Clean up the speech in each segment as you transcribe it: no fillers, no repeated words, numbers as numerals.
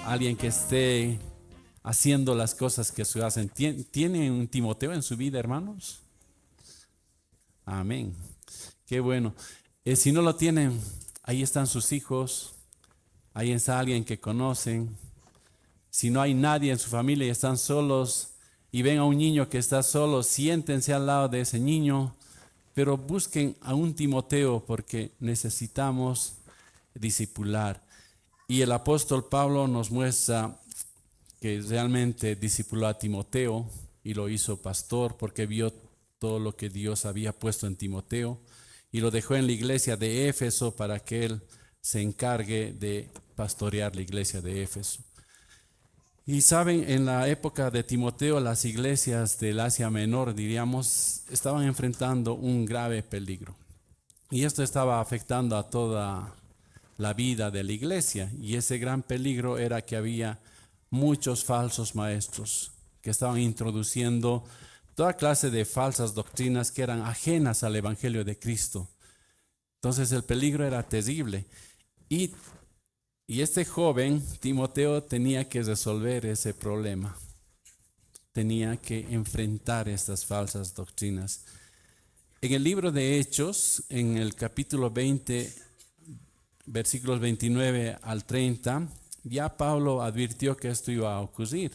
alguien que esté haciendo las cosas que se hacen. ¿Tiene un Timoteo en su vida, hermanos? Amén. Qué bueno. Si no lo tienen, ahí están sus hijos, ahí está alguien que conocen. Si no hay nadie en su familia y están solos y ven a un niño que está solo, siéntense al lado de ese niño, pero busquen a un Timoteo porque necesitamos discipular. Y el apóstol Pablo nos muestra que realmente discipuló a Timoteo y lo hizo pastor porque vio todo lo que Dios había puesto en Timoteo y lo dejó en la iglesia de Éfeso para que él se encargue de pastorear la iglesia de Éfeso. Y saben, en la época de Timoteo, las iglesias del Asia Menor, diríamos, estaban enfrentando un grave peligro. Y esto estaba afectando a toda la vida de la iglesia. Y ese gran peligro era que había muchos falsos maestros que estaban introduciendo toda clase de falsas doctrinas que eran ajenas al Evangelio de Cristo. Entonces el peligro era terrible. Y este joven, Timoteo, tenía que resolver ese problema. Tenía que enfrentar estas falsas doctrinas. En el libro de Hechos, en el capítulo 20, versículos 29 al 30, ya Pablo advirtió que esto iba a ocurrir.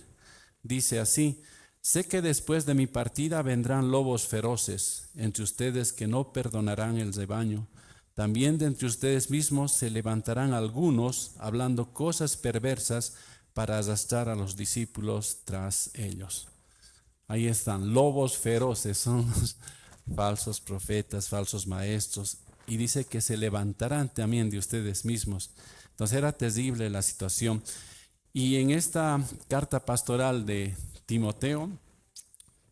Dice así: sé que después de mi partida vendrán lobos feroces entre ustedes que no perdonarán el rebaño. También de entre ustedes mismos se levantarán algunos hablando cosas perversas para arrastrar a los discípulos tras ellos. Ahí están, lobos feroces, son los falsos profetas, falsos maestros. Y dice que se levantarán también de ustedes mismos. Entonces era terrible la situación. Y en esta carta pastoral de Timoteo,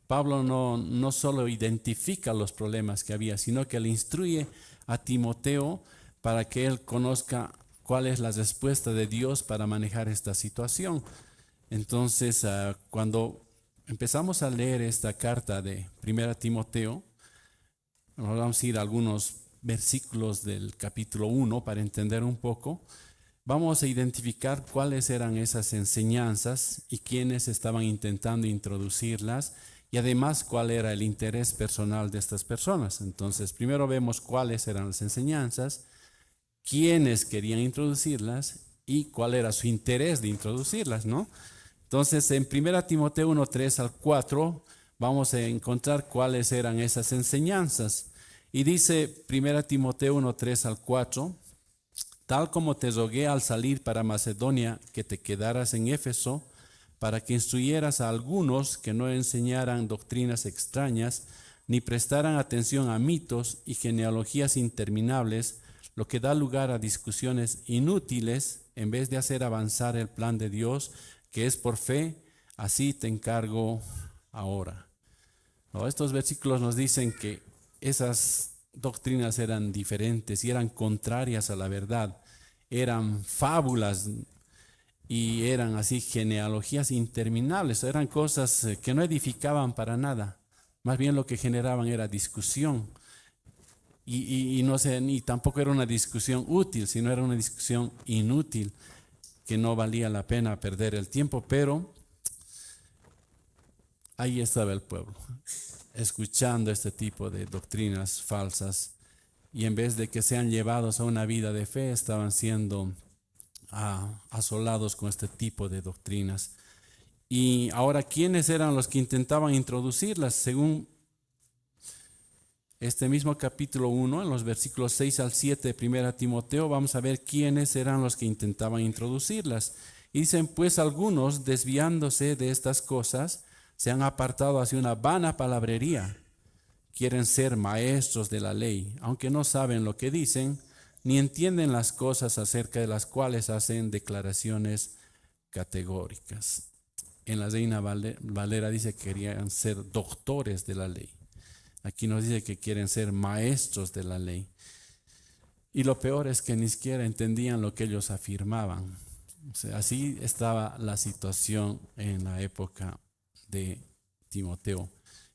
Pablo no solo identifica los problemas que había, sino que le instruye a Timoteo para que él conozca cuál es la respuesta de Dios para manejar esta situación. Entonces, cuando empezamos a leer esta carta de 1 Timoteo, vamos a ir a algunos versículos del capítulo 1 para entender un poco. Vamos a identificar cuáles eran esas enseñanzas y quiénes estaban intentando introducirlas y además cuál era el interés personal de estas personas. Entonces, primero vemos cuáles eran las enseñanzas, quiénes querían introducirlas y cuál era su interés de introducirlas, ¿no? Entonces, en 1 Timoteo 1, 3 al 4, vamos a encontrar cuáles eran esas enseñanzas. Y dice 1 Timoteo 1, 3 al 4, tal como te rogué al salir para Macedonia que te quedaras en Éfeso, para que instruyeras a algunos que no enseñaran doctrinas extrañas, ni prestaran atención a mitos y genealogías interminables, lo que da lugar a discusiones inútiles en vez de hacer avanzar el plan de Dios, que es por fe. Así te encargo ahora. ¿No? Estos versículos nos dicen que esas doctrinas eran diferentes y eran contrarias a la verdad, eran fábulas y eran así genealogías interminables, eran cosas que no edificaban para nada, más bien lo que generaban era discusión y no sé, ni tampoco era una discusión útil, sino era una discusión inútil que no valía la pena perder el tiempo, pero ahí estaba el pueblo, escuchando este tipo de doctrinas falsas y en vez de que sean llevados a una vida de fe, estaban siendo asolados con este tipo de doctrinas. Y ahora, ¿quiénes eran los que intentaban introducirlas? Según este mismo capítulo 1, en los versículos 6 al 7 de 1 Timoteo, vamos a ver quiénes eran los que intentaban introducirlas. Y dicen, pues algunos, desviándose de estas cosas, se han apartado hacia una vana palabrería. Quieren ser maestros de la ley, aunque no saben lo que dicen, ni entienden las cosas acerca de las cuales hacen declaraciones categóricas. En la Reina Valera dice que querían ser doctores de la ley. Aquí nos dice que quieren ser maestros de la ley. Y lo peor es que ni siquiera entendían lo que ellos afirmaban. O sea, así estaba la situación en la época de Timoteo.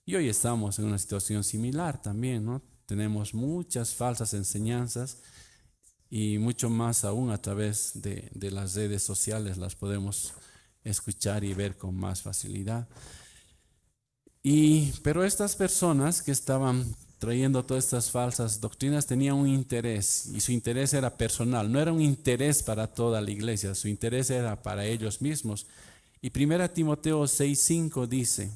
Y hoy estamos en una situación similar también, ¿no? Tenemos muchas falsas enseñanzas y mucho más aún a través de las redes sociales las podemos escuchar y ver con más facilidad. Pero estas personas que estaban trayendo todas estas falsas doctrinas tenían un interés, y su interés era personal, no era un interés para toda la iglesia, su interés era para ellos mismos. Y 1 Timoteo 6:5 dice: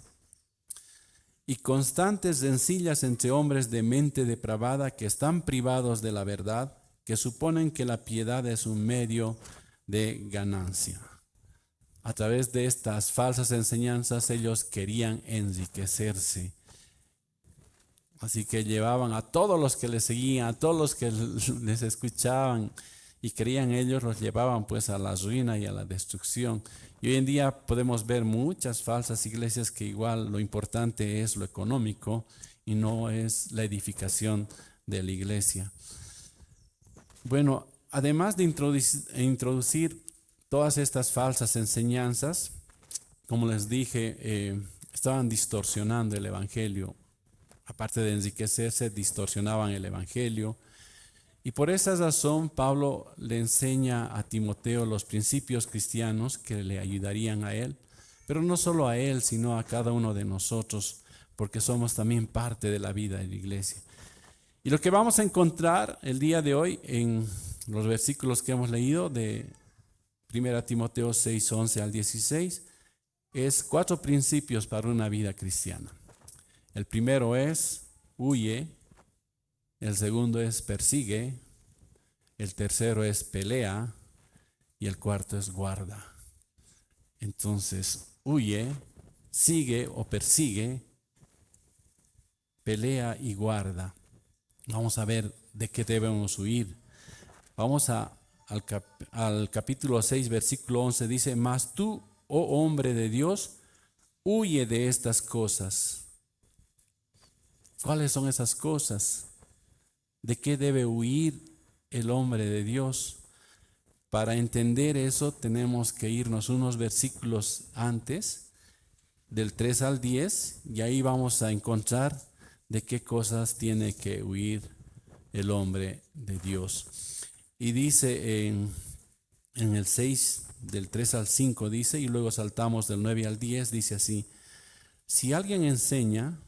y constantes rencillas entre hombres de mente depravada que están privados de la verdad, que suponen que la piedad es un medio de ganancia. A través de estas falsas enseñanzas ellos querían enriquecerse. Así que llevaban a todos los que les seguían, a todos los que les escuchaban y creían ellos, los llevaban pues a la ruina y a la destrucción. Y hoy en día podemos ver muchas falsas iglesias que igual lo importante es lo económico y no es la edificación de la iglesia. Bueno, además de introducir todas estas falsas enseñanzas, como les dije, estaban distorsionando el evangelio. Aparte de enriquecerse, distorsionaban el evangelio. Y por esa razón Pablo le enseña a Timoteo los principios cristianos que le ayudarían a él, pero no solo a él, sino a cada uno de nosotros, porque somos también parte de la vida de la iglesia. Y lo que vamos a encontrar el día de hoy en los versículos que hemos leído de 1 Timoteo 6, 11 al 16, es 4 principios para una vida cristiana. El primero es huye, el segundo es persigue, el tercero es pelea y el cuarto es guarda. Entonces, huye, sigue o persigue, pelea y guarda. Vamos a ver de qué debemos huir. Vamos al capítulo 6, versículo 11, dice: mas tú, oh hombre de Dios, huye de estas cosas. ¿Cuáles son esas cosas? ¿De qué debe huir el hombre de Dios? Para entender eso tenemos que irnos unos versículos antes, del 3 al 10, y ahí vamos a encontrar de qué cosas tiene que huir el hombre de Dios. Y dice en el 6, del 3 al 5 dice, y luego saltamos del 9 al 10, dice así: si alguien enseña,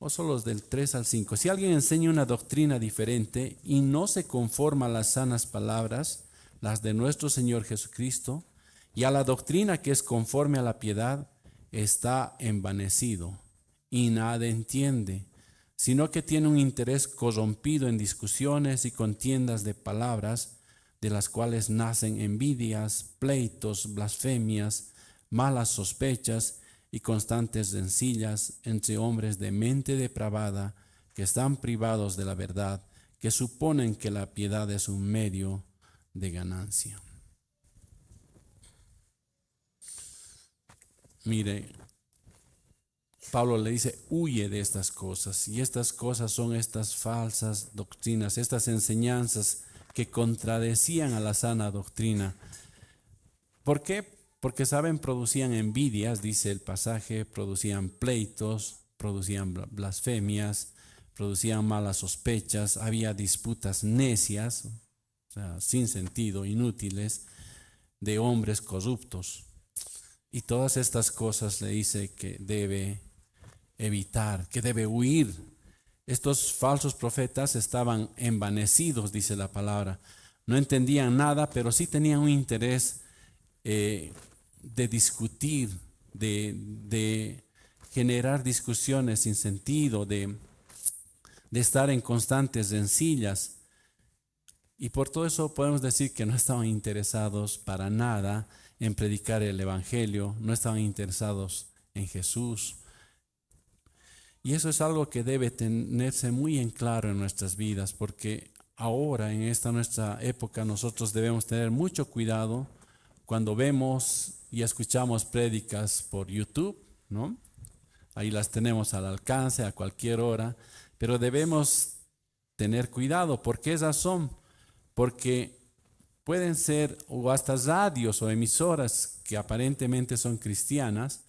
o solo los del 3 al 5, si alguien enseña una doctrina diferente y no se conforma a las sanas palabras, las de nuestro Señor Jesucristo, y a la doctrina que es conforme a la piedad, está envanecido y nada entiende, sino que tiene un interés corrompido en discusiones y contiendas de palabras, de las cuales nacen envidias, pleitos, blasfemias, malas sospechas y constantes rencillas entre hombres de mente depravada, que están privados de la verdad, que suponen que la piedad es un medio de ganancia. Mire, Pablo le dice: huye de estas cosas, y estas cosas son estas falsas doctrinas, estas enseñanzas que contradecían a la sana doctrina. ¿Por qué? Porque saben, producían envidias, dice el pasaje, producían pleitos, producían blasfemias, producían malas sospechas, había disputas necias, o sea, sin sentido, inútiles, de hombres corruptos. Y todas estas cosas le dice que debe evitar, que debe huir. Estos falsos profetas estaban envanecidos, dice la palabra. No entendían nada, pero sí tenían un interés de discutir, de generar discusiones sin sentido, de estar en constantes rencillas. Y por todo eso podemos decir que no estaban interesados para nada en predicar el evangelio, no estaban interesados en Jesús. Y eso es algo que debe tenerse muy en claro en nuestras vidas, porque ahora, en esta nuestra época, nosotros debemos tener mucho cuidado cuando vemos y escuchamos prédicas por YouTube, ¿no? Ahí las tenemos al alcance a cualquier hora, pero debemos tener cuidado. ¿Por qué razón? Porque pueden ser o hasta radios o emisoras que aparentemente son cristianas.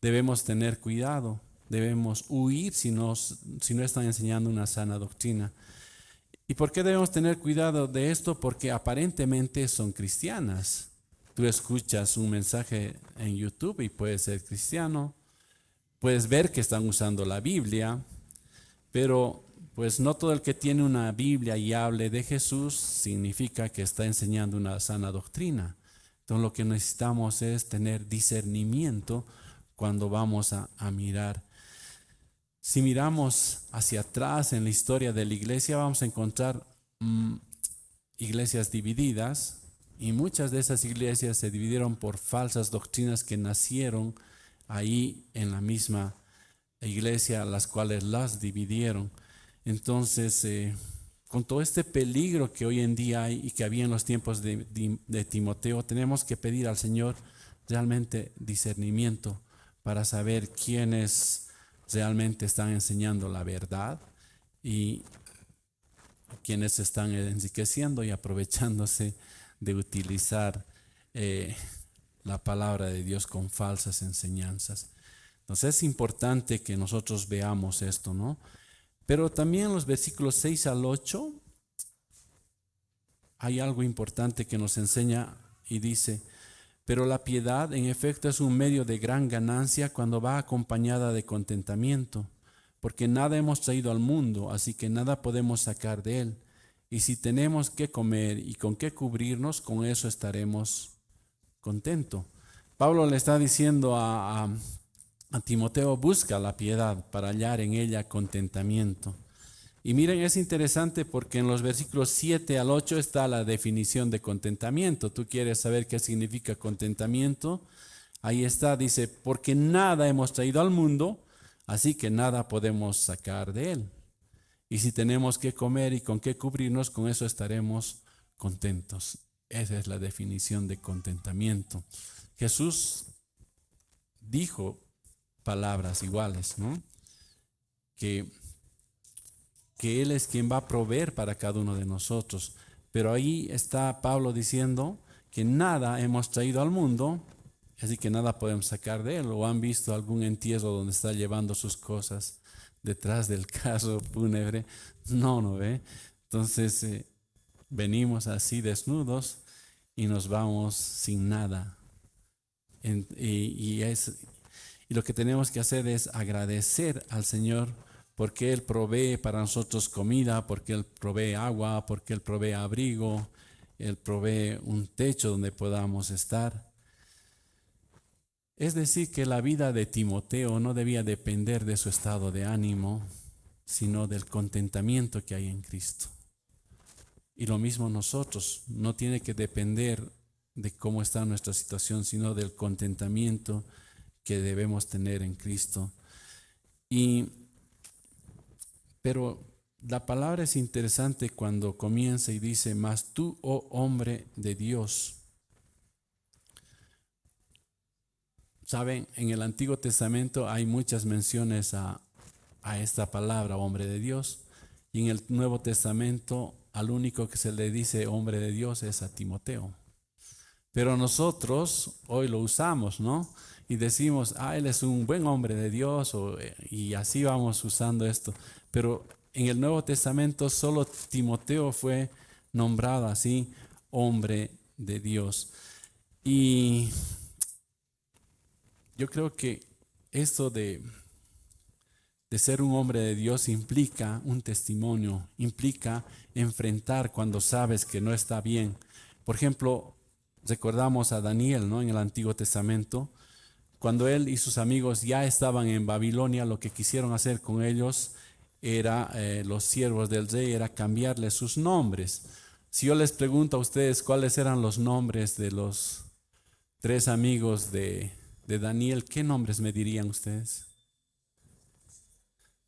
Debemos tener cuidado, debemos huir si no están enseñando una sana doctrina. ¿Y por qué debemos tener cuidado de esto? Porque aparentemente son cristianas. Tú escuchas un mensaje en YouTube y puedes ser cristiano, puedes ver que están usando la Biblia, pero pues no todo el que tiene una Biblia y hable de Jesús significa que está enseñando una sana doctrina. Entonces lo que necesitamos es tener discernimiento cuando vamos a mirar. Si miramos hacia atrás en la historia de la iglesia, vamos a encontrar iglesias divididas, y muchas de esas iglesias se dividieron por falsas doctrinas que nacieron ahí en la misma iglesia, las cuales las dividieron. Entonces, con todo este peligro que hoy en día hay y que había en los tiempos de Timoteo, tenemos que pedir al Señor realmente discernimiento para saber quiénes realmente están enseñando la verdad y quienes están enriqueciendo y aprovechándose de utilizar la palabra de Dios con falsas enseñanzas. Entonces es importante que nosotros veamos esto, ¿no? Pero también en los versículos 6 al 8 hay algo importante que nos enseña y dice: pero la piedad en efecto es un medio de gran ganancia cuando va acompañada de contentamiento, porque nada hemos traído al mundo, así que nada podemos sacar de él. Y si tenemos que comer y con qué cubrirnos, con eso estaremos contentos. Pablo le está diciendo a Timoteo: busca la piedad para hallar en ella contentamiento. Y miren, es interesante porque en los versículos 7 al 8 está la definición de contentamiento. ¿Tú quieres saber qué significa contentamiento? Ahí está, dice: porque nada hemos traído al mundo, así que nada podemos sacar de él. Y si tenemos que comer y con qué cubrirnos, con eso estaremos contentos. Esa es la definición de contentamiento. Jesús dijo palabras iguales, ¿no? Que Él es quien va a proveer para cada uno de nosotros. Pero ahí está Pablo diciendo que nada hemos traído al mundo, así que nada podemos sacar de él. ¿O han visto algún entierro donde está llevando sus cosas detrás del carro fúnebre? No ve. Entonces venimos así desnudos y nos vamos sin nada. Y lo que tenemos que hacer es agradecer al Señor, porque Él provee para nosotros comida, porque Él provee agua, porque Él provee abrigo, Él provee un techo donde podamos estar. Es decir, que la vida de Timoteo no debía depender de su estado de ánimo, sino del contentamiento que hay en Cristo. Y lo mismo nosotros, no tiene que depender de cómo está nuestra situación, sino del contentamiento que debemos tener en Cristo. Pero la palabra es interesante cuando comienza y dice: mas tú, oh hombre de Dios. Saben, en el Antiguo Testamento hay muchas menciones a esta palabra, hombre de Dios, y en el Nuevo Testamento al único que se le dice hombre de Dios es a Timoteo. Pero nosotros hoy lo usamos, ¿no? Y decimos: él es un buen hombre de Dios, y así vamos usando esto. Pero en el Nuevo Testamento solo Timoteo fue nombrado así, hombre de Dios. Y yo creo que esto de ser un hombre de Dios implica un testimonio, implica enfrentar cuando sabes que no está bien. Por ejemplo, recordamos a Daniel, ¿no? En el Antiguo Testamento, cuando él y sus amigos ya estaban en Babilonia, lo que quisieron hacer con ellos era, los siervos del rey, era cambiarles sus nombres. Si yo les pregunto a ustedes cuáles eran los nombres de los 3 amigos de Daniel, ¿qué nombres me dirían ustedes?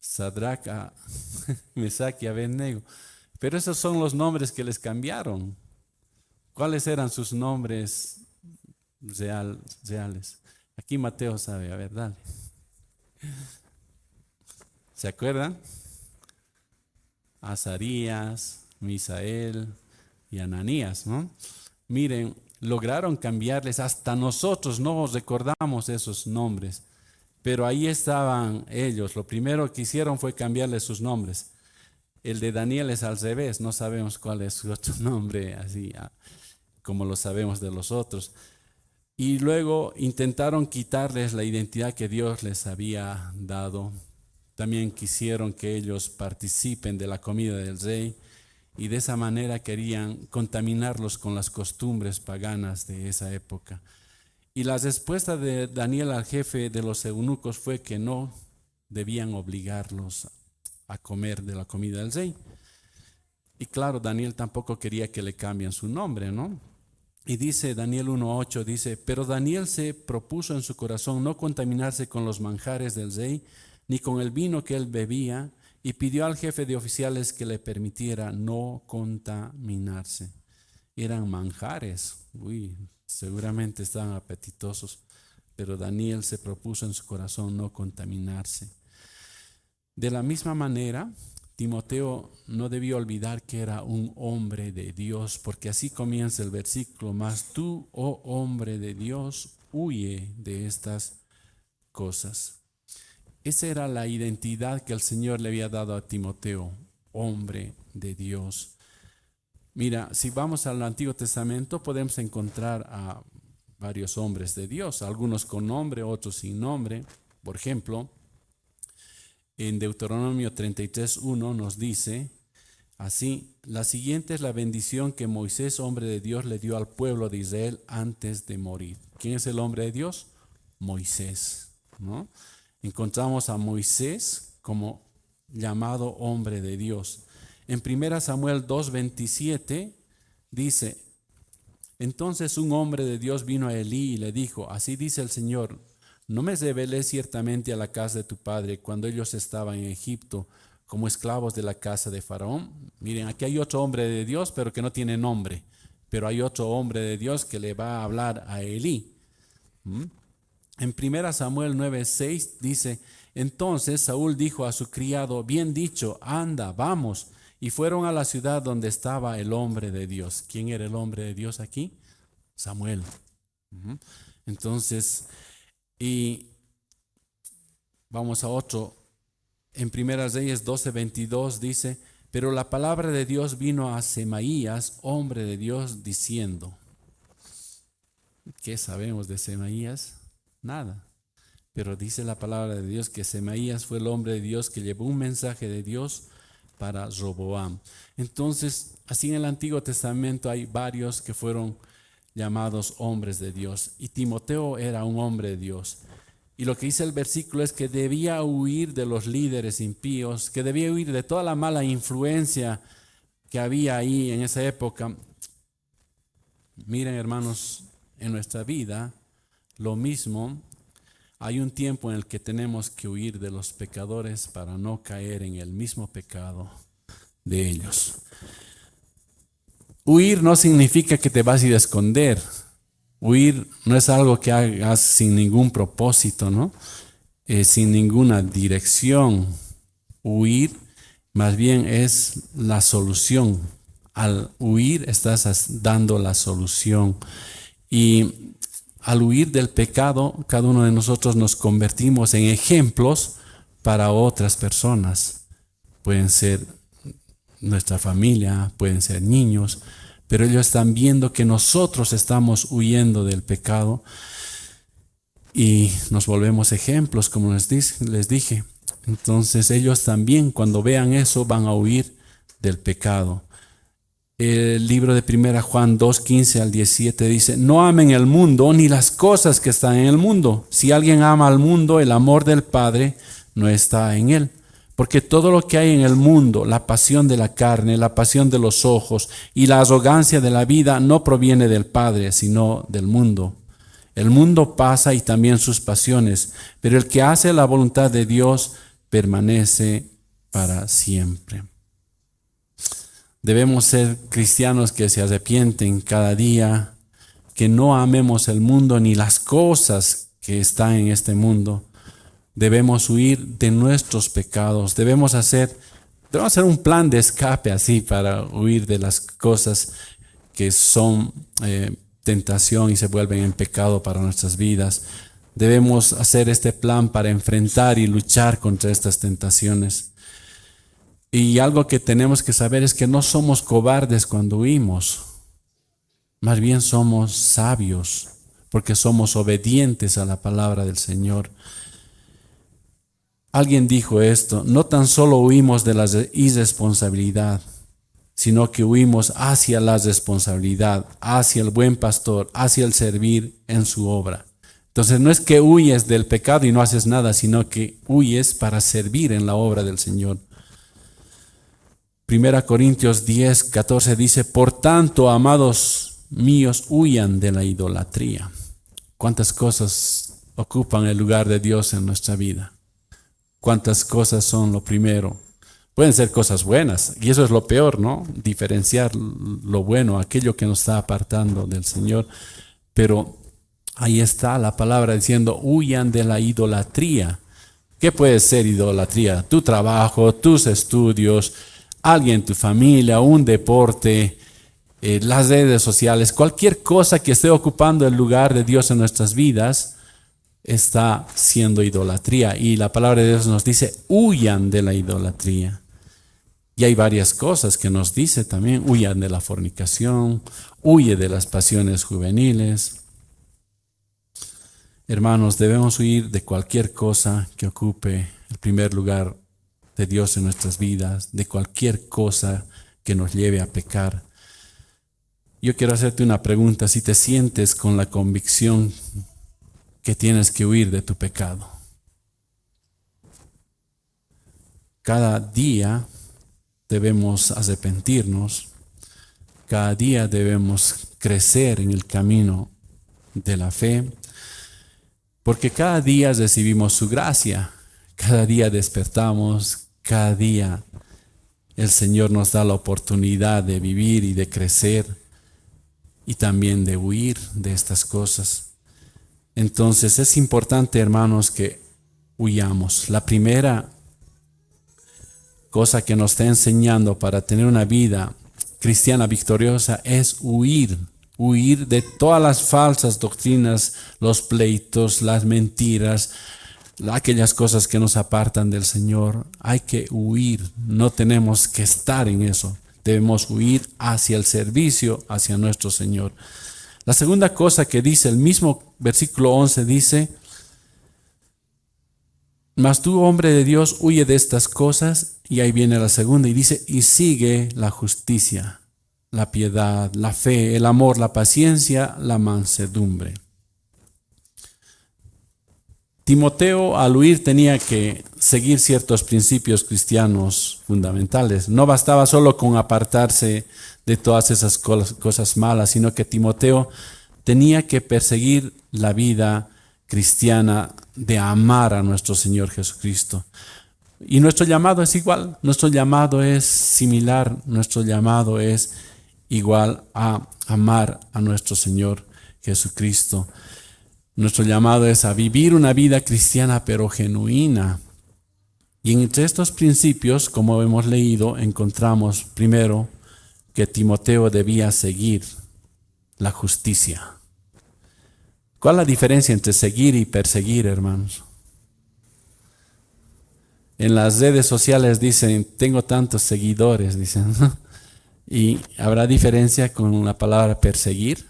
Sadrach, Mesach y Abednego. Pero esos son los nombres que les cambiaron. ¿Cuáles eran sus nombres reales? Aquí Mateo sabe, a ver, dale. ¿Se acuerdan? Azarías, Misael y Ananías, ¿no? Miren, lograron cambiarles, hasta nosotros no recordamos esos nombres, pero ahí estaban ellos. Lo primero que hicieron fue cambiarles sus nombres. El de Daniel es al revés, no sabemos cuál es su otro nombre, así como lo sabemos de los otros. Y luego intentaron quitarles la identidad que Dios les había dado. También quisieron que ellos participen de la comida del rey y de esa manera querían contaminarlos con las costumbres paganas de esa época. Y la respuesta de Daniel al jefe de los eunucos fue que no debían obligarlos a comer de la comida del rey. Y claro, Daniel tampoco quería que le cambien su nombre, ¿no? Y dice Daniel 1:8, dice, pero Daniel se propuso en su corazón no contaminarse con los manjares del rey, ni con el vino que él bebía, y pidió al jefe de oficiales que le permitiera no contaminarse. Eran manjares, seguramente estaban apetitosos, pero Daniel se propuso en su corazón no contaminarse. De la misma manera, Timoteo no debió olvidar que era un hombre de Dios, porque así comienza el versículo, mas tú, oh hombre de Dios, huye de estas cosas. Esa era la identidad que el Señor le había dado a Timoteo, hombre de Dios. Mira, si vamos al Antiguo Testamento podemos encontrar a varios hombres de Dios, algunos con nombre, otros sin nombre. Por ejemplo, en Deuteronomio 33:1 nos dice así, la siguiente es la bendición que Moisés, hombre de Dios, le dio al pueblo de Israel antes de morir. ¿Quién es el hombre de Dios? Moisés, ¿no? Encontramos a Moisés como llamado hombre de Dios. En 1 Samuel 2:27 dice, entonces un hombre de Dios vino a Elí y le dijo, así dice el Señor, no me revelé ciertamente a la casa de tu padre cuando ellos estaban en Egipto como esclavos de la casa de Faraón. Miren, aquí hay otro hombre de Dios, pero que no tiene nombre. Pero hay otro hombre de Dios que le va a hablar a Elí. En 1 Samuel 9:6 dice, entonces Saúl dijo a su criado, bien dicho, anda, vamos. Y fueron a la ciudad donde estaba el hombre de Dios. ¿Quién era el hombre de Dios aquí? Samuel. Entonces, y vamos a otro. En 1 Reyes 12:22 dice, pero la palabra de Dios vino a Semaías, hombre de Dios, diciendo, ¿qué sabemos de Semaías? Nada. Pero dice la palabra de Dios que Semaías fue el hombre de Dios que llevó un mensaje de Dios para Roboam. Entonces, así en el Antiguo Testamento hay varios que fueron llamados hombres de Dios. Y Timoteo era un hombre de Dios. Y lo que dice el versículo es que debía huir de los líderes impíos, que debía huir de toda la mala influencia que había ahí en esa época. Miren, hermanos, en nuestra vida, lo mismo. Hay un tiempo en el que tenemos que huir de los pecadores para no caer en el mismo pecado de ellos. Huir no significa que te vas a ir a esconder. Huir no es algo que hagas sin ningún propósito, ¿no? Sin ninguna dirección. Huir más bien es la solución. Al huir estás dando la solución. Y al huir del pecado, cada uno de nosotros nos convertimos en ejemplos para otras personas. Pueden ser nuestra familia, pueden ser niños, pero ellos están viendo que nosotros estamos huyendo del pecado y nos volvemos ejemplos, como les dije. Entonces ellos también, cuando vean eso, van a huir del pecado. El libro de 1 Juan 2:15-17 dice, no amen el mundo ni las cosas que están en el mundo. Si alguien ama al mundo, el amor del Padre no está en él. Porque todo lo que hay en el mundo, la pasión de la carne, la pasión de los ojos y la arrogancia de la vida no proviene del Padre, sino del mundo. El mundo pasa y también sus pasiones, pero el que hace la voluntad de Dios permanece para siempre. Debemos ser cristianos que se arrepienten cada día, que no amemos el mundo ni las cosas que están en este mundo. Debemos huir de nuestros pecados. Debemos hacer un plan de escape así para huir de las cosas que son tentación y se vuelven en pecado para nuestras vidas. Debemos hacer este plan para enfrentar y luchar contra estas tentaciones. Y algo que tenemos que saber es que no somos cobardes cuando huimos. Más bien somos sabios, porque somos obedientes a la palabra del Señor. Alguien dijo esto: no tan solo huimos de la irresponsabilidad, sino que huimos hacia la responsabilidad, hacia el buen pastor, hacia el servir en su obra. Entonces no es que huyes del pecado y no haces nada, sino que huyes para servir en la obra del Señor. 1 Corintios 10:14 dice: por tanto, amados míos, huyan de la idolatría. ¿Cuántas cosas ocupan el lugar de Dios en nuestra vida? ¿Cuántas cosas son lo primero? Pueden ser cosas buenas, y eso es lo peor, ¿no? Diferenciar lo bueno, aquello que nos está apartando del Señor. Pero ahí está la palabra diciendo: huyan de la idolatría. ¿Qué puede ser idolatría? Tu trabajo, tus estudios, alguien en tu familia, un deporte, las redes sociales, cualquier cosa que esté ocupando el lugar de Dios en nuestras vidas está siendo idolatría. Y la palabra de Dios nos dice: huyan de la idolatría. Y hay varias cosas que nos dice también: huyan de la fornicación, huye de las pasiones juveniles. Hermanos, debemos huir de cualquier cosa que ocupe el primer lugar de Dios en nuestras vidas, de cualquier cosa que nos lleve a pecar. Yo quiero hacerte una pregunta: si te sientes con la convicción que tienes que huir de tu pecado. Cada día debemos arrepentirnos, cada día debemos crecer en el camino de la fe, porque cada día recibimos su gracia, cada día despertamos, cada día el Señor nos da la oportunidad de vivir y de crecer y también de huir de estas cosas. Entonces es importante, hermanos, que huyamos. La primera cosa que nos está enseñando para tener una vida cristiana victoriosa es huir de todas las falsas doctrinas, los pleitos, las mentiras, aquellas cosas que nos apartan del Señor. Hay que huir, no tenemos que estar en eso. Debemos huir hacia el servicio, hacia nuestro Señor. La segunda cosa que dice el mismo versículo 11 dice: mas tú, hombre de Dios, huye de estas cosas. Y ahí viene la segunda y dice: y sigue la justicia, la piedad, la fe, el amor, la paciencia, la mansedumbre. Timoteo, al huir, tenía que seguir ciertos principios cristianos fundamentales. No bastaba solo con apartarse de todas esas cosas malas, sino que Timoteo tenía que perseguir la vida cristiana de amar a nuestro Señor Jesucristo. Y nuestro llamado es igual, nuestro llamado es similar, nuestro llamado es igual a amar a nuestro Señor Jesucristo. Nuestro llamado es a vivir una vida cristiana pero genuina. Y entre estos principios, como hemos leído, encontramos primero que Timoteo debía seguir la justicia. ¿Cuál es la diferencia entre seguir y perseguir, hermanos? En las redes sociales dicen: tengo tantos seguidores, dicen, ¿no? ¿Y habrá diferencia con la palabra perseguir?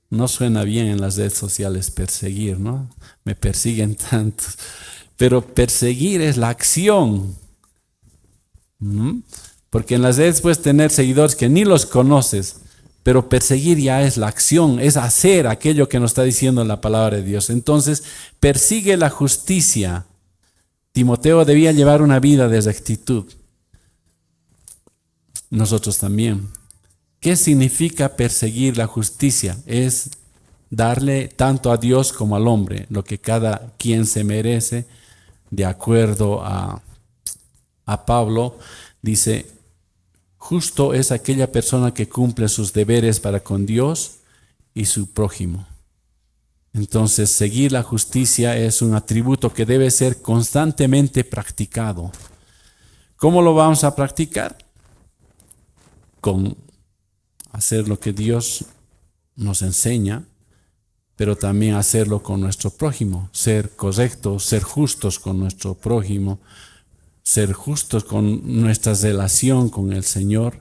No suena bien en las redes sociales perseguir, ¿no? Me persiguen tantos. Pero perseguir es la acción. Porque en las redes puedes tener seguidores que ni los conoces, pero perseguir ya es la acción, es hacer aquello que nos está diciendo la palabra de Dios. Entonces, persigue la justicia. Timoteo debía llevar una vida de rectitud. Nosotros también. ¿Qué significa perseguir la justicia? Es darle tanto a Dios como al hombre lo que cada quien se merece. De acuerdo a Pablo, dice: justo es aquella persona que cumple sus deberes para con Dios y su prójimo. Entonces, seguir la justicia es un atributo que debe ser constantemente practicado. ¿Cómo lo vamos a practicar? Con hacer lo que Dios nos enseña, pero también hacerlo con nuestro prójimo, ser correctos, ser justos con nuestro prójimo, ser justos con nuestra relación con el Señor.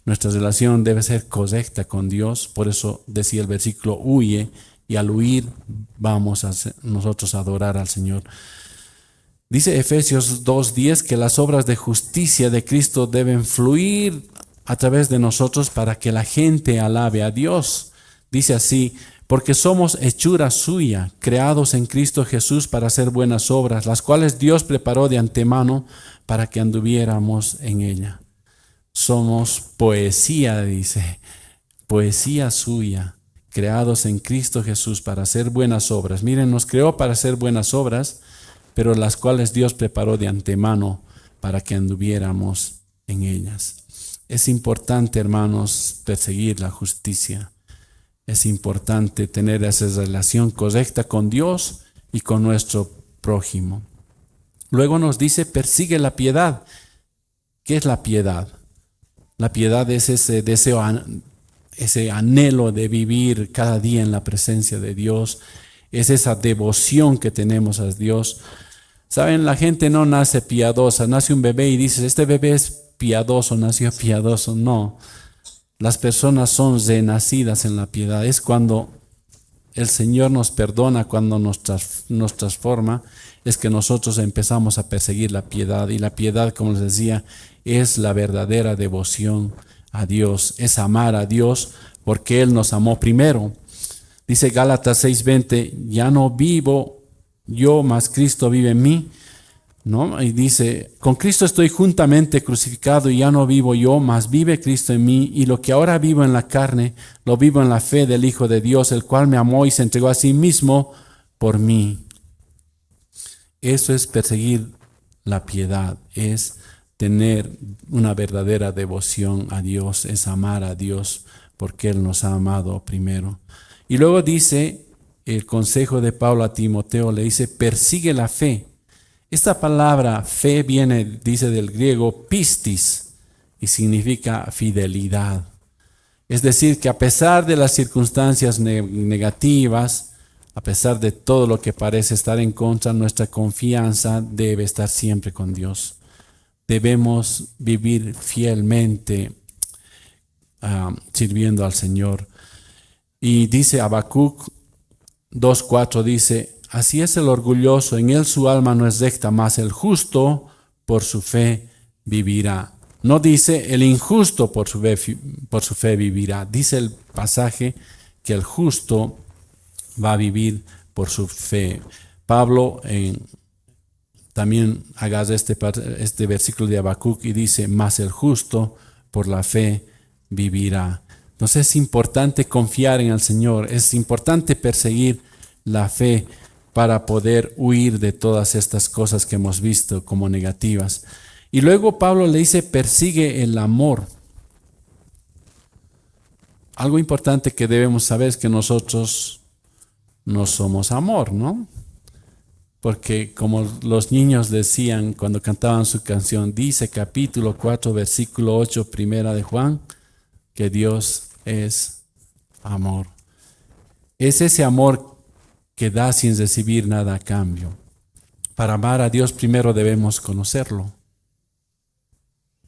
Nuestra relación debe ser correcta con Dios. Por eso decía el versículo, huye, y al huir vamos nosotros a adorar al Señor. Dice Efesios 2:10 que las obras de justicia de Cristo deben fluir a través de nosotros para que la gente alabe a Dios. Dice así, porque somos hechura suya, creados en Cristo Jesús para hacer buenas obras, las cuales Dios preparó de antemano para que anduviéramos en ella. Somos poesía, dice, poesía suya, creados en Cristo Jesús para hacer buenas obras. Miren, nos creó para hacer buenas obras, pero las cuales Dios preparó de antemano para que anduviéramos en ellas. Es importante, hermanos, perseguir la justicia. Es importante tener esa relación correcta con Dios y con nuestro prójimo. Luego nos dice, persigue la piedad. ¿Qué es la piedad? La piedad es ese deseo, ese anhelo de vivir cada día en la presencia de Dios. Es esa devoción que tenemos a Dios. Saben, la gente no nace piadosa. Nace un bebé y dices, este bebé es piadoso, nació piadoso. No. Las personas son renacidas en la piedad. Es cuando el Señor nos perdona, cuando nos transforma, es que nosotros empezamos a perseguir la piedad. Y la piedad, como les decía, es la verdadera devoción a Dios. Es amar a Dios porque Él nos amó primero. Dice Gálatas 6:20, ya no vivo yo, mas Cristo vive en mí. ¿No? Y dice, con Cristo estoy juntamente crucificado y ya no vivo yo, mas vive Cristo en mí, y lo que ahora vivo en la carne, lo vivo en la fe del Hijo de Dios, el cual me amó y se entregó a sí mismo por mí. Eso es perseguir la piedad, es tener una verdadera devoción a Dios, es amar a Dios porque Él nos ha amado primero. Y luego dice, el consejo de Pablo a Timoteo, le dice, persigue la fe. Esta palabra fe viene, dice del griego, pistis, y significa fidelidad. Es decir, que a pesar de las circunstancias negativas, a pesar de todo lo que parece estar en contra, nuestra confianza debe estar siempre con Dios. Debemos vivir fielmente sirviendo al Señor. Y dice Habacuc 2:4, dice, así es el orgulloso, en él su alma no es recta, mas el justo por su fe vivirá. No dice el injusto por su fe vivirá. Dice el pasaje que el justo va a vivir por su fe. Pablo también agarra este versículo de Habacuc y dice, mas el justo por la fe vivirá. Entonces es importante confiar en el Señor, es importante perseguir la fe para poder huir de todas estas cosas que hemos visto como negativas. Y luego Pablo le dice, persigue el amor. Algo importante que debemos saber es que nosotros no somos amor, ¿no? Porque como los niños decían cuando cantaban su canción, dice capítulo 4, versículo 8, primera de Juan, que Dios es amor. Es ese amor que da sin recibir nada a cambio. Para amar a Dios primero debemos conocerlo,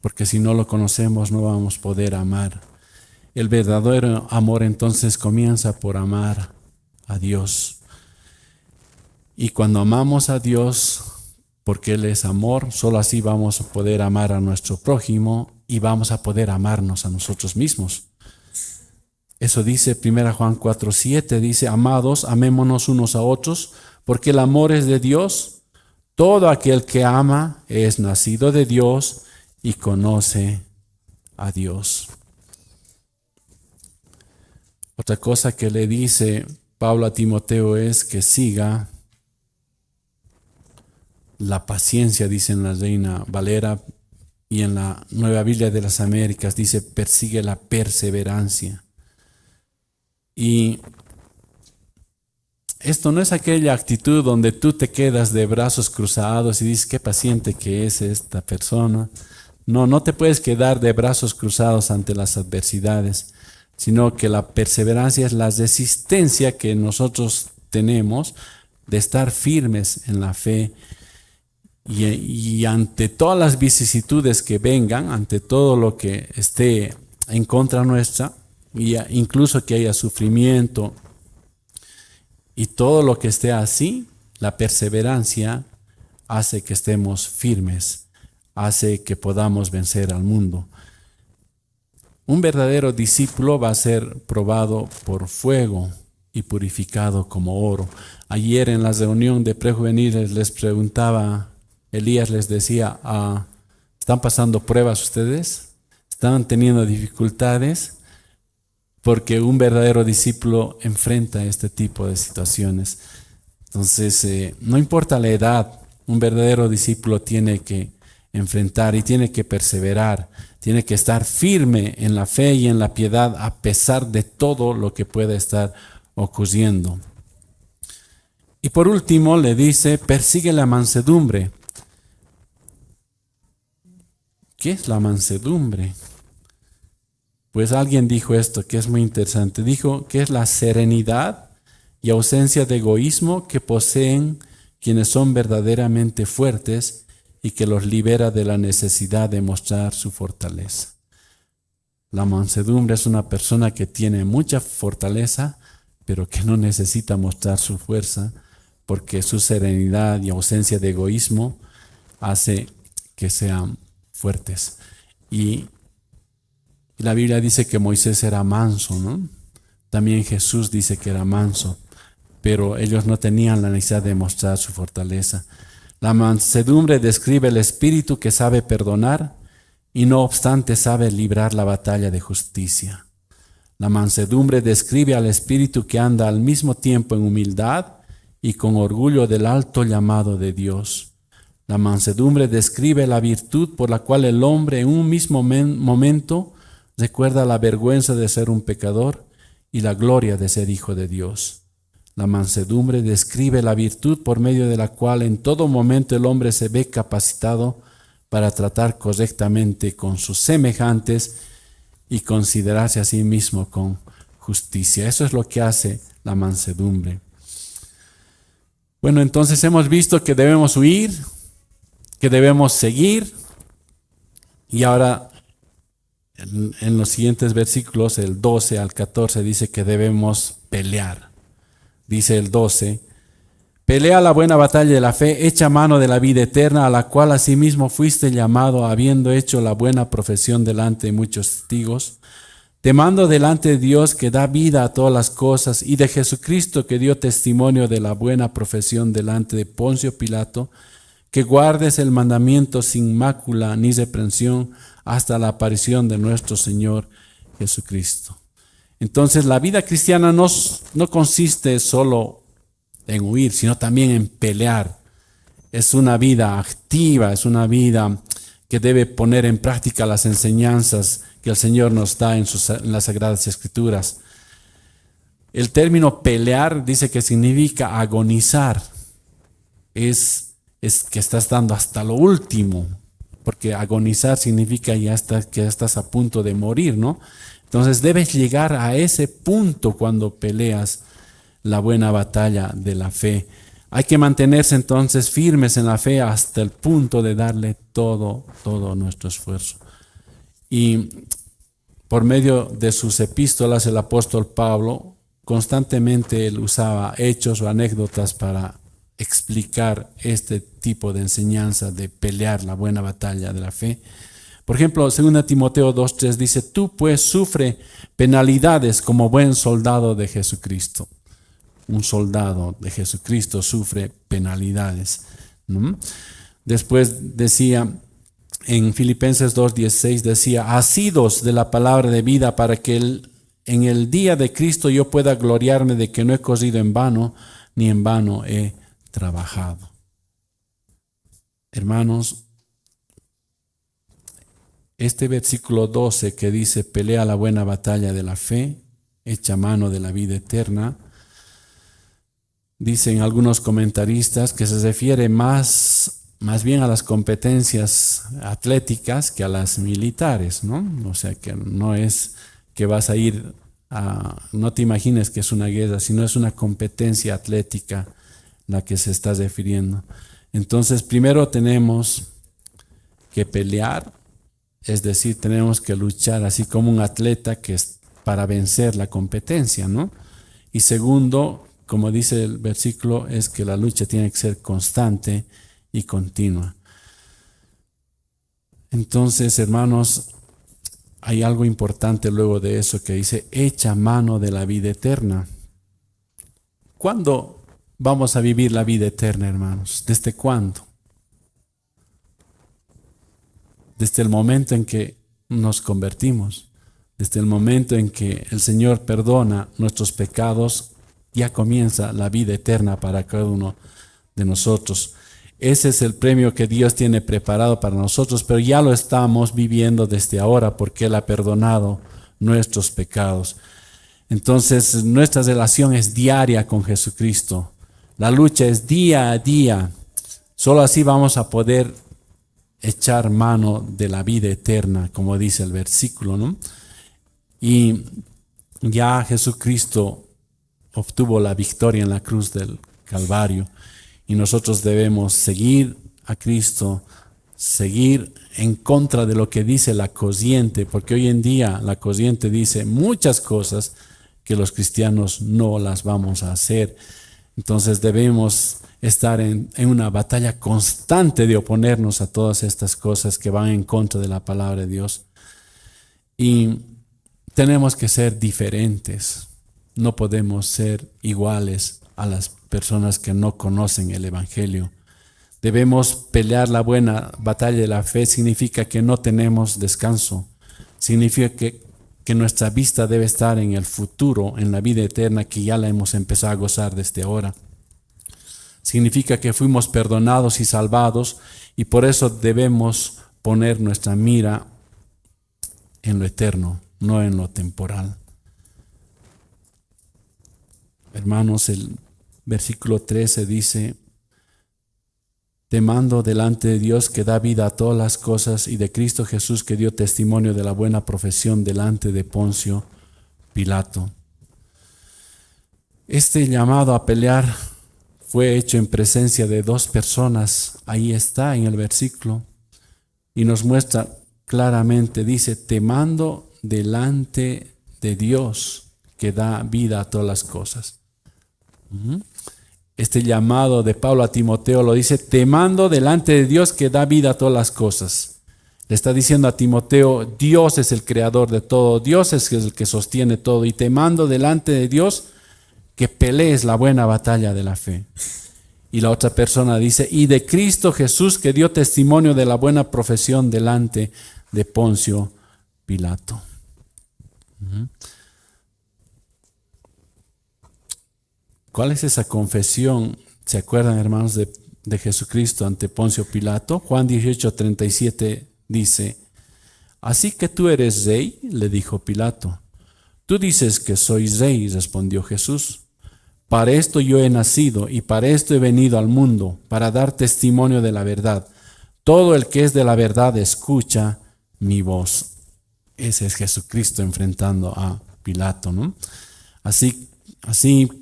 porque si no lo conocemos no vamos a poder amar. El verdadero amor entonces comienza por amar a Dios. Y cuando amamos a Dios, porque Él es amor, solo así vamos a poder amar a nuestro prójimo y vamos a poder amarnos a nosotros mismos. Eso dice 1 Juan 4:7, dice, amados, amémonos unos a otros, porque el amor es de Dios. Todo aquel que ama es nacido de Dios y conoce a Dios. Otra cosa que le dice Pablo a Timoteo es que siga la paciencia, dice en la Reina Valera, y en la Nueva Biblia de las Américas dice, persigue la perseverancia. Y esto no es aquella actitud donde tú te quedas de brazos cruzados y dices, qué paciente que es esta persona. No te puedes quedar de brazos cruzados ante las adversidades. sino que la perseverancia es la resistencia que nosotros tenemos de estar firmes en la fe y ante todas las vicisitudes que vengan, ante todo lo que esté en contra nuestra, y incluso que haya sufrimiento y todo lo que esté así, la perseverancia hace que estemos firmes, hace que podamos vencer al mundo. Un verdadero discípulo va a ser probado por fuego y purificado como oro. Ayer en la reunión de prejuveniles les preguntaba, Elías les decía, ¿están pasando pruebas ustedes? ¿Están teniendo dificultades? Porque un verdadero discípulo enfrenta este tipo de situaciones. Entonces, no importa la edad, un verdadero discípulo tiene que enfrentar y tiene que perseverar, tiene que estar firme en la fe y en la piedad a pesar de todo lo que pueda estar ocurriendo. Y por último le dice, persigue la mansedumbre. ¿Qué es la mansedumbre? Pues alguien dijo esto que es muy interesante. Dijo que es la serenidad y ausencia de egoísmo que poseen quienes son verdaderamente fuertes y que los libera de la necesidad de mostrar su fortaleza. La mansedumbre es una persona que tiene mucha fortaleza, pero que no necesita mostrar su fuerza, porque su serenidad y ausencia de egoísmo hace que sean fuertes. Y la Biblia dice que Moisés era manso, ¿no? También Jesús dice que era manso, pero ellos no tenían la necesidad de mostrar su fortaleza. La mansedumbre describe el espíritu que sabe perdonar y no obstante sabe librar la batalla de justicia. La mansedumbre describe al espíritu que anda al mismo tiempo en humildad y con orgullo del alto llamado de Dios. La mansedumbre describe la virtud por la cual el hombre en un mismo momento recuerda la vergüenza de ser un pecador y la gloria de ser hijo de Dios. La mansedumbre describe la virtud por medio de la cual en todo momento el hombre se ve capacitado para tratar correctamente con sus semejantes y considerarse a sí mismo con justicia. Eso es lo que hace la mansedumbre. Bueno, entonces hemos visto que debemos huir, que debemos seguir, y ahora en los siguientes versículos, el 12 al 14, dice que debemos pelear. Dice el 12, pelea la buena batalla de la fe, echa mano de la vida eterna, a la cual asimismo fuiste llamado, habiendo hecho la buena profesión delante de muchos testigos. Te mando delante de Dios que da vida a todas las cosas y de Jesucristo que dio testimonio de la buena profesión delante de Poncio Pilato, que guardes el mandamiento sin mácula ni reprensión hasta la aparición de nuestro Señor Jesucristo. Entonces la vida cristiana no consiste solo en huir, sino también en pelear. Es una vida activa, es una vida que debe poner en práctica las enseñanzas que el Señor nos da en las Sagradas Escrituras. El término pelear dice que significa agonizar. Es que estás dando hasta lo último, porque agonizar significa que ya estás a punto de morir, ¿no? Entonces debes llegar a ese punto cuando peleas la buena batalla de la fe. Hay que mantenerse entonces firmes en la fe hasta el punto de darle todo nuestro esfuerzo. Y por medio de sus epístolas, el apóstol Pablo constantemente él usaba hechos o anécdotas para explicar este tipo de enseñanza de pelear la buena batalla de la fe. Por ejemplo, 2 Timoteo 2:3 dice, tú pues sufre penalidades como buen soldado de Jesucristo. Un soldado de Jesucristo sufre penalidades, ¿no? Después decía, en Filipenses 2:16 decía, asidos de la palabra de vida para que en el día de Cristo yo pueda gloriarme de que no he corrido en vano, ni en vano he trabajado. Hermanos, este versículo 12 que dice, pelea la buena batalla de la fe, echa mano de la vida eterna, dicen algunos comentaristas que se refiere más bien a las competencias atléticas que a las militares, ¿no? O sea que no es que vas a ir No te imagines que es una guerra, sino es una competencia atlética la que se está refiriendo. Entonces, primero tenemos que pelear, es decir, tenemos que luchar así como un atleta que es para vencer la competencia, ¿no? Y segundo, como dice el versículo, es que la lucha tiene que ser constante y continua. Entonces, hermanos, hay algo importante luego de eso que dice, echa mano de la vida eterna. ¿Cuándo vamos a vivir la vida eterna, hermanos? ¿Desde cuándo? Desde el momento en que nos convertimos, desde el momento en que el Señor perdona nuestros pecados, ya comienza la vida eterna para cada uno de nosotros. Ese es el premio que Dios tiene preparado para nosotros, pero ya lo estamos viviendo desde ahora porque Él ha perdonado nuestros pecados. Entonces, nuestra relación es diaria con Jesucristo. La lucha es día a día. Solo así vamos a poder echar mano de la vida eterna, como dice el versículo, ¿no? Y ya Jesucristo obtuvo la victoria en la cruz del Calvario y nosotros debemos seguir a Cristo, seguir en contra de lo que dice la corriente, porque hoy en día la corriente dice muchas cosas que los cristianos no las vamos a hacer. Entonces debemos estar en una batalla constante de oponernos a todas estas cosas que van en contra de la palabra de Dios. Y tenemos que ser diferentes. No podemos ser iguales a las personas que no conocen el Evangelio. Debemos pelear la buena batalla de la fe. Significa que no tenemos descanso. Significa que nuestra vista debe estar en el futuro, en la vida eterna que ya la hemos empezado a gozar desde ahora. Significa que fuimos perdonados y salvados y por eso debemos poner nuestra mira en lo eterno, no en lo temporal. Hermanos, el versículo 13 dice, te mando delante de Dios que da vida a todas las cosas y de Cristo Jesús que dio testimonio de la buena profesión delante de Poncio Pilato. Este llamado a pelear fue hecho en presencia de dos personas. Ahí está en el versículo y nos muestra claramente, dice, te mando delante de Dios que da vida a todas las cosas. Este llamado de Pablo a Timoteo lo dice, te mando delante de Dios que da vida a todas las cosas. Le está diciendo a Timoteo, Dios es el creador de todo, Dios es el que sostiene todo y te mando delante de Dios que pelees la buena batalla de la fe. Y la otra persona dice, y de Cristo Jesús que dio testimonio de la buena profesión delante de Poncio Pilato. ¿Cuál es esa confesión? ¿Se acuerdan, hermanos, de Jesucristo ante Poncio Pilato? Juan 18:37 dice, así que tú eres rey, le dijo Pilato. Tú dices que soy rey, respondió Jesús. Para esto yo he nacido y para esto he venido al mundo, para dar testimonio de la verdad. Todo el que es de la verdad escucha mi voz. Ese es Jesucristo enfrentando a Pilato, ¿no? Así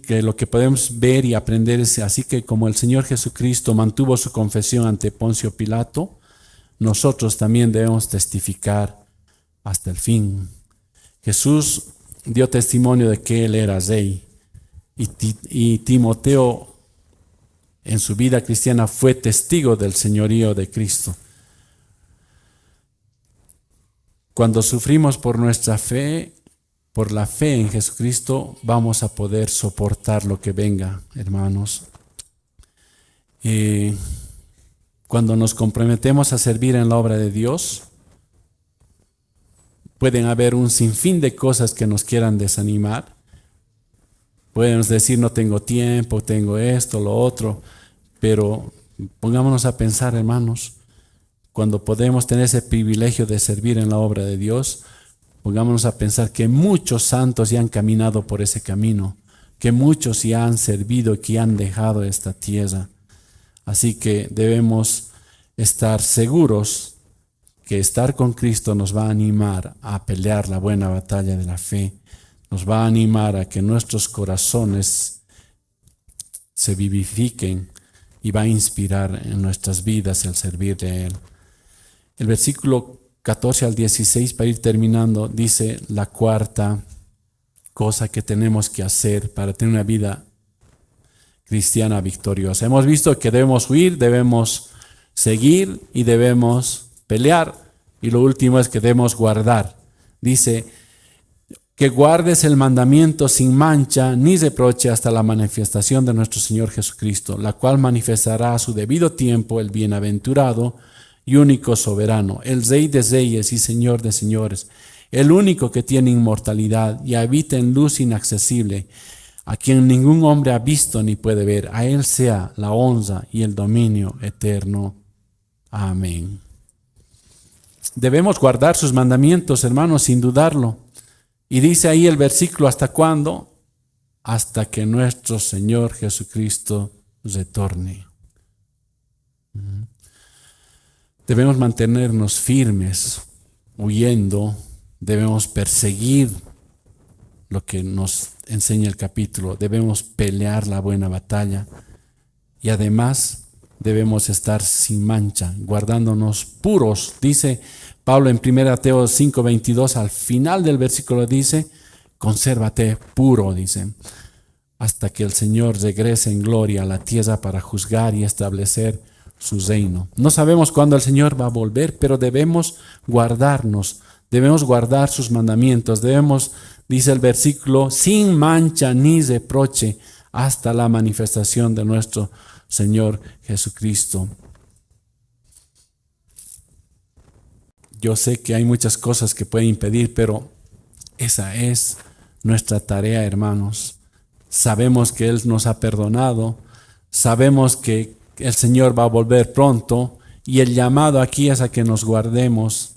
que lo que podemos ver y aprender es así que como el Señor Jesucristo mantuvo su confesión ante Poncio Pilato, nosotros también debemos testificar hasta el fin. Jesús dio testimonio de que Él era rey y Timoteo en su vida cristiana fue testigo del señorío de Cristo. Cuando sufrimos por nuestra fe, por la fe en Jesucristo, vamos a poder soportar lo que venga, hermanos. Cuando nos comprometemos a servir en la obra de Dios, pueden haber un sinfín de cosas que nos quieran desanimar. Podemos decir, no tengo tiempo, tengo esto, lo otro, pero pongámonos a pensar, hermanos, cuando podemos tener ese privilegio de servir en la obra de Dios, pongámonos a pensar que muchos santos ya han caminado por ese camino, que muchos ya han servido y que han dejado esta tierra. Así que debemos estar seguros que estar con Cristo nos va a animar a pelear la buena batalla de la fe. nos va a animar a que nuestros corazones se vivifiquen y va a inspirar en nuestras vidas el servir a Él. El versículo 14 al 16, para ir terminando, dice la cuarta cosa que tenemos que hacer para tener una vida cristiana victoriosa. Hemos visto que debemos huir, debemos seguir y debemos pelear. Y lo último es que debemos guardar. Dice que guardes el mandamiento sin mancha ni reproche hasta la manifestación de nuestro Señor Jesucristo, la cual manifestará a su debido tiempo el bienaventurado y único soberano, el Rey de reyes y Señor de señores, el único que tiene inmortalidad y habita en luz inaccesible, a quien ningún hombre ha visto ni puede ver. A Él sea la honra y el dominio eterno. Amén. Debemos guardar sus mandamientos, hermanos, sin dudarlo. Y dice ahí el versículo, ¿hasta cuándo? Hasta que nuestro Señor Jesucristo retorne. Debemos mantenernos firmes, huyendo. Debemos perseguir lo que nos enseña el capítulo. Debemos pelear la buena batalla. Y además debemos estar sin mancha, guardándonos puros. Dice Pablo en 1 Teo 5:22, al final del versículo dice, consérvate puro, dice, hasta que el Señor regrese en gloria a la tierra para juzgar y establecer su reino. No sabemos cuándo el Señor va a volver, pero debemos guardarnos, debemos guardar sus mandamientos, debemos, dice el versículo, sin mancha ni reproche hasta la manifestación de nuestro Señor Jesucristo. Yo sé que hay muchas cosas que pueden impedir, pero esa es nuestra tarea, hermanos. Sabemos que Él nos ha perdonado, sabemos que el Señor va a volver pronto y el llamado aquí es a que nos guardemos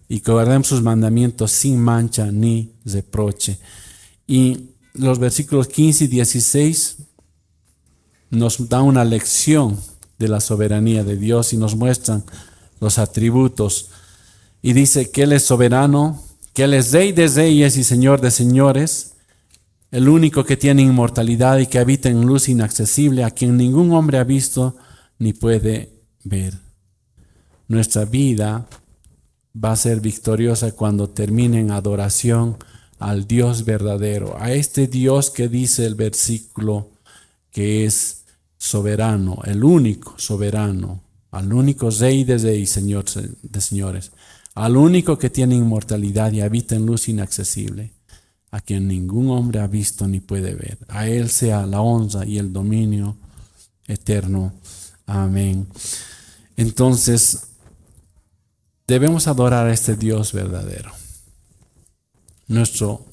y que guardemos sus mandamientos sin mancha ni reproche. Y los versículos 15 y 16 nos dan una lección de la soberanía de Dios y nos muestran los atributos. Y dice que Él es soberano, que Él es Rey de reyes y Señor de señores, el único que tiene inmortalidad y que habita en luz inaccesible, a quien ningún hombre ha visto ni puede ver. Nuestra vida va a ser victoriosa cuando termine en adoración al Dios verdadero, a este Dios que dice el versículo que es soberano, el único soberano, al único Rey de reyes y Señor de señores, al único que tiene inmortalidad y habita en luz inaccesible, a quien ningún hombre ha visto ni puede ver. A Él sea la honra y el dominio eterno. Amén. Entonces, debemos adorar a este Dios verdadero. Nuestro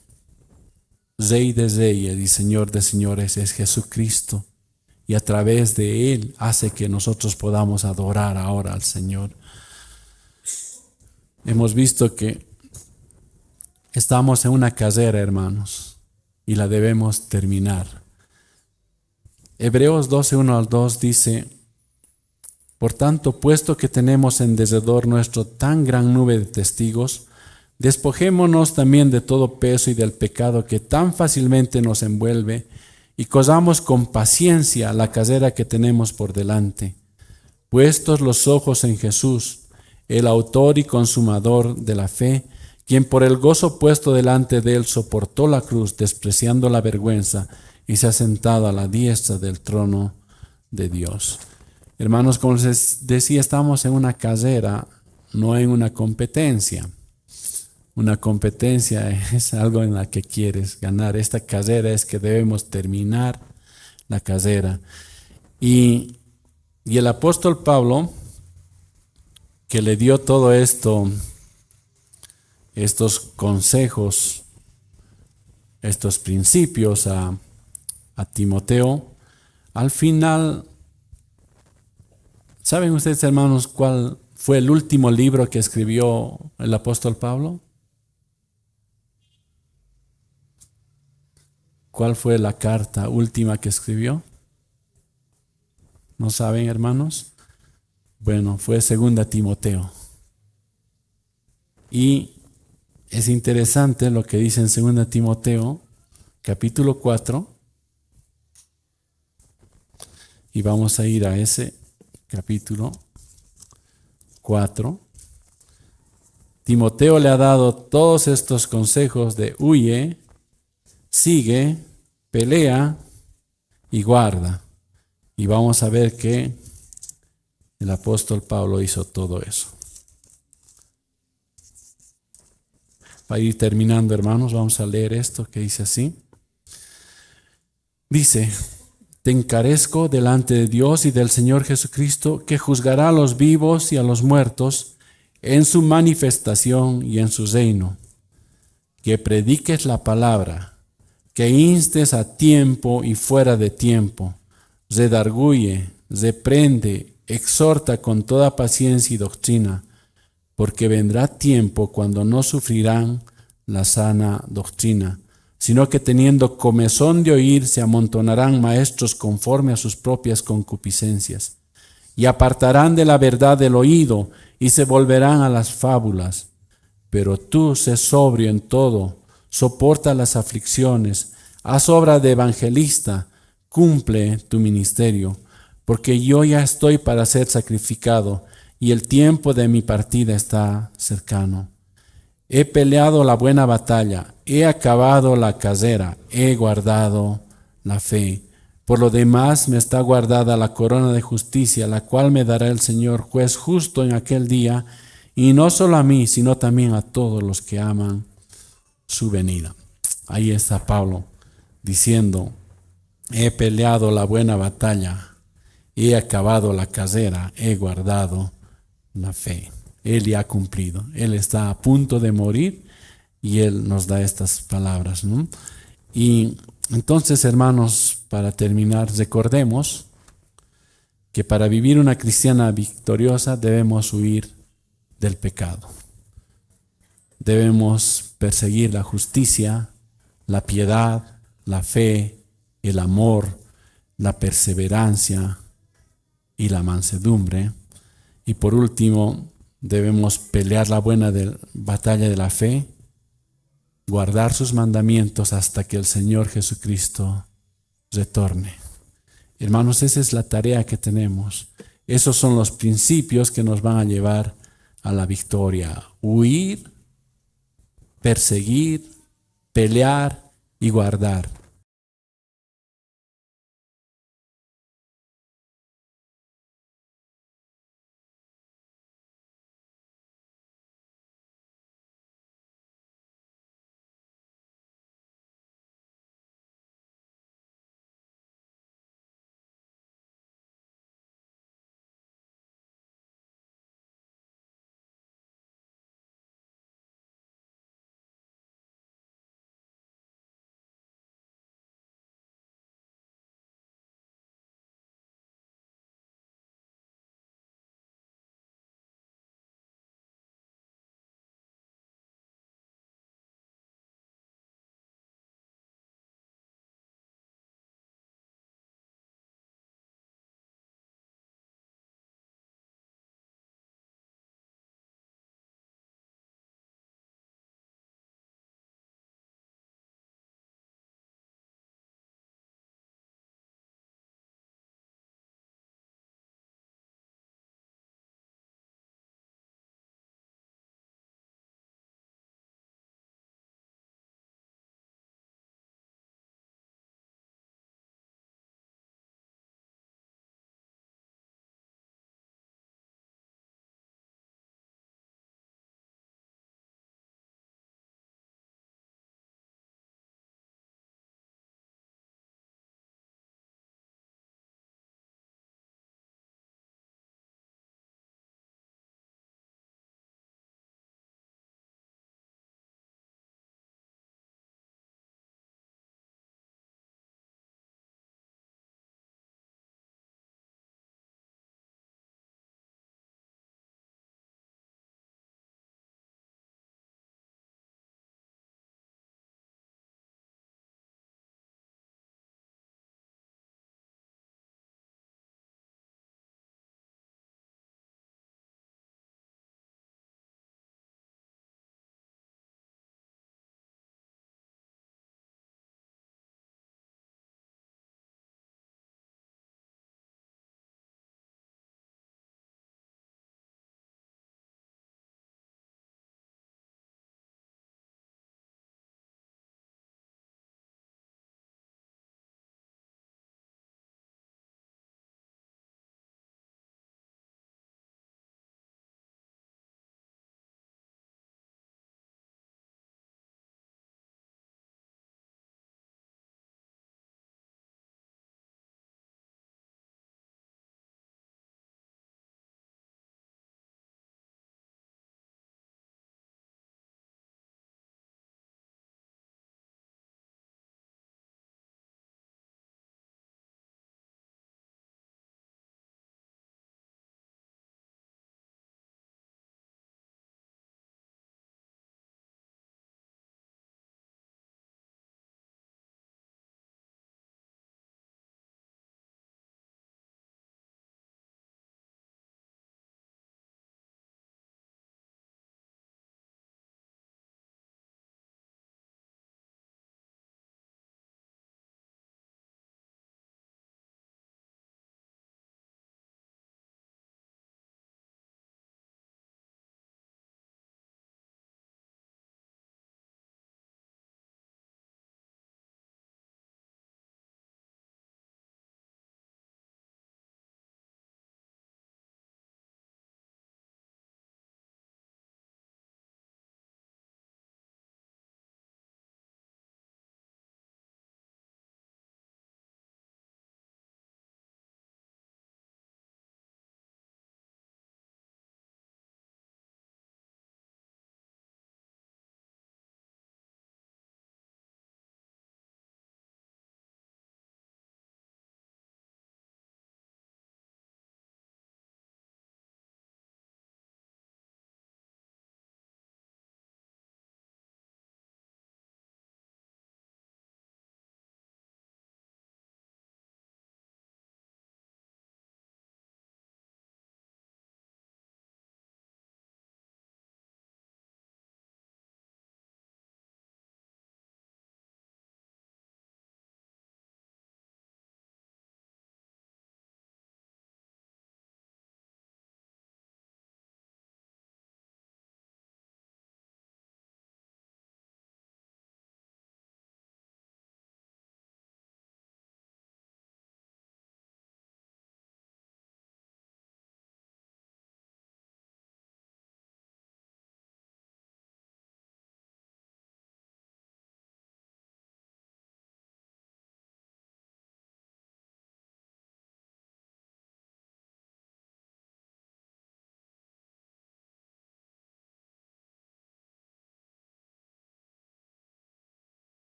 Rey de reyes y Señor de señores es Jesucristo. Y a través de Él hace que nosotros podamos adorar ahora al Señor. Hemos visto que estamos en una carrera, hermanos, y la debemos terminar. Hebreos 12, 1 al 2 dice, por tanto, puesto que tenemos en derredor nuestro tan gran nube de testigos, despojémonos también de todo peso y del pecado que tan fácilmente nos envuelve, y corramos con paciencia la carrera que tenemos por delante, puestos los ojos en Jesús, el autor y consumador de la fe, quien por el gozo puesto delante de Él soportó la cruz, despreciando la vergüenza, y se ha sentado a la diestra del trono de Dios. Hermanos, como les decía, estamos en una carrera, no en una competencia. Una competencia es algo en la que quieres ganar. Esta carrera es que debemos terminar la carrera. Y el apóstol Pablo, que le dio todo esto, estos consejos, estos principios a Timoteo, al final, ¿saben ustedes, hermanos, cuál fue el último libro que escribió el apóstol Pablo? ¿Cuál fue la carta última que escribió? ¿No saben, hermanos? Bueno, fue 2 Timoteo. Y Es interesante lo que dice en 2 Timoteo, capítulo 4. Y vamos a ir a ese capítulo 4. Timoteo le ha dado todos estos consejos de huye, sigue, pelea y guarda. Y vamos a ver que el apóstol Pablo hizo todo eso. Para ir terminando, hermanos, vamos a leer esto que dice así. Dice: te encarezco delante de Dios y del Señor Jesucristo, que juzgará a los vivos y a los muertos en su manifestación y en su reino, que prediques la palabra, que instes a tiempo y fuera de tiempo, redarguye, reprende, exhorta con toda paciencia y doctrina, porque vendrá tiempo cuando no sufrirán la sana doctrina, sino que teniendo comezón de oír se amontonarán maestros conforme a sus propias concupiscencias, y apartarán de la verdad el oído y se volverán a las fábulas. Pero tú sé sobrio en todo, soporta las aflicciones, haz obra de evangelista, cumple tu ministerio, porque yo ya estoy para ser sacrificado y el tiempo de mi partida está cercano. He peleado la buena batalla, he acabado la carrera, he guardado la fe. Por lo demás me está guardada la corona de justicia, la cual me dará el Señor, juez justo en aquel día, y no solo a mí, sino también a todos los que aman su venida. Ahí está Pablo diciendo: he peleado la buena batalla, he acabado la carrera, he guardado la fe. Él ya ha cumplido, Él está a punto de morir y Él nos da estas palabras, ¿no? Y entonces, hermanos, para terminar, recordemos que para vivir una cristiana victoriosa debemos huir del pecado. Debemos perseguir la justicia, la piedad, la fe, el amor, la perseverancia y la mansedumbre. Y por último, debemos pelear la buena batalla de la fe, guardar sus mandamientos hasta que el Señor Jesucristo retorne. Hermanos, esa es la tarea que tenemos. Esos son los principios que nos van a llevar a la victoria. Huir, perseguir, pelear y guardar.